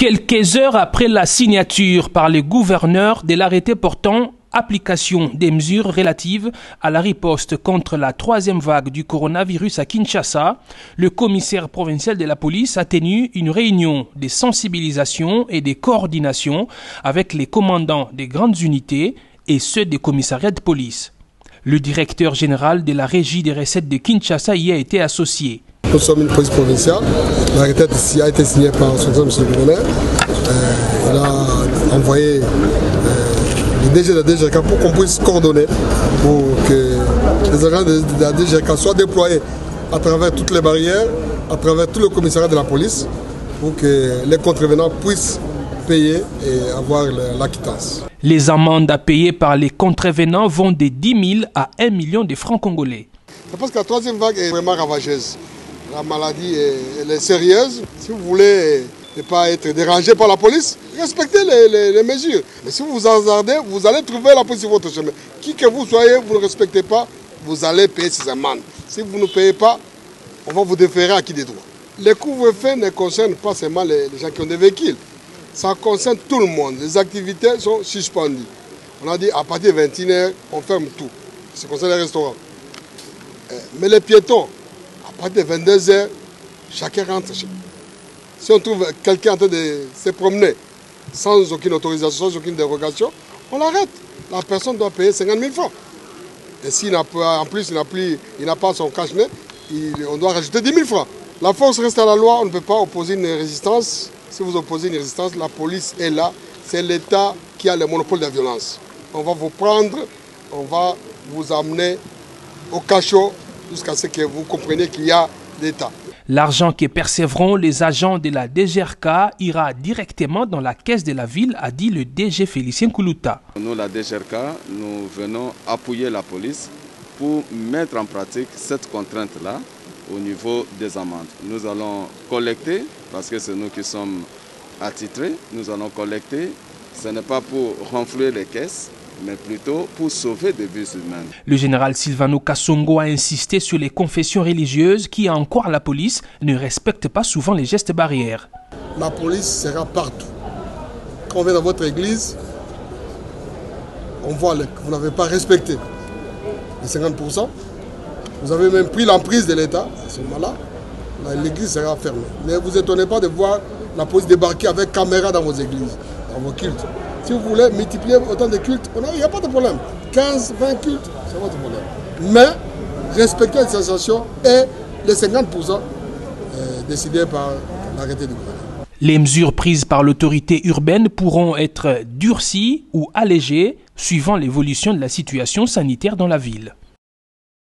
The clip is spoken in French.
Quelques heures après la signature par le gouverneur de l'arrêté portant application des mesures relatives à la riposte contre la troisième vague du coronavirus à Kinshasa, le commissaire provincial de la police a tenu une réunion de sensibilisation et de coordination avec les commandants des grandes unités et ceux des commissariats de police. Le directeur général de la régie des recettes de Kinshasa y a été associé. Nous sommes une police provinciale. L'arrêté a été signé par son M. le gouverneur. Il a envoyé le DG de la DGK pour qu'on puisse coordonner, pour que les agents de la DGK soient déployés à travers toutes les barrières, à travers tout le commissariat de la police, pour que les contrevenants puissent payer et avoir la quittance. Les amendes à payer par les contrevenants vont de 10 000 à 1 million de francs congolais. Je pense que la troisième vague est vraiment ravageuse. La maladie elle est sérieuse. Si vous voulez ne pas être dérangé par la police, respectez les mesures. Mais si vous vous hasardez, vous allez trouver la police sur votre chemin. Qui que vous soyez, vous ne respectez pas, vous allez payer ces amendes. Si vous ne payez pas, on va vous déférer à qui des droits. Les couvre-feux ne concernent pas seulement les gens qui ont des véhicules. Ça concerne tout le monde. Les activités sont suspendues. On a dit à partir de 21h, on ferme tout. Ça concerne les restaurants. Mais les piétons, à partir de 22h, chacun rentre chez lui. Si on trouve quelqu'un en train de se promener sans aucune autorisation, sans aucune dérogation, on l'arrête. La personne doit payer 50 000 francs. Et s'il n'a pas, en plus il n'a pas son cache-nez, on doit rajouter 10 000 francs. La force reste à la loi, on ne peut pas opposer une résistance. Si vous opposez une résistance, la police est là. C'est l'État qui a le monopole de la violence. On va vous prendre, on va vous amener au cachot jusqu'à ce que vous compreniez qu'il y a l'État. L'argent que percevront les agents de la DGRK ira directement dans la caisse de la ville, a dit le DG Félicien Koulouta. Nous, la DGRK, nous venons appuyer la police pour mettre en pratique cette contrainte-là au niveau des amendes. Nous allons collecter, parce que c'est nous qui sommes attitrés, nous allons collecter. Ce n'est pas pour renflouer les caisses, mais plutôt pour sauver des vies humaines. Le général Sylvano Kassongo a insisté sur les confessions religieuses qui, encore la police, ne respectent pas souvent les gestes barrières. La police sera partout. Quand on vient dans votre église, on voit que vous n'avez pas respecté les 50%. Vous avez même pris l'emprise de l'État. À ce moment-là, l'église sera fermée. Ne vous étonnez pas de voir la police débarquer avec caméra dans vos églises, dans vos cultes. Si vous voulez multiplier autant de cultes, il n'y a pas de problème. 15, 20 cultes, c'est votre problème. Mais respectez les sensations et les 50% décidés par l'arrêté du gouvernement. Les mesures prises par l'autorité urbaine pourront être durcies ou allégées suivant l'évolution de la situation sanitaire dans la ville.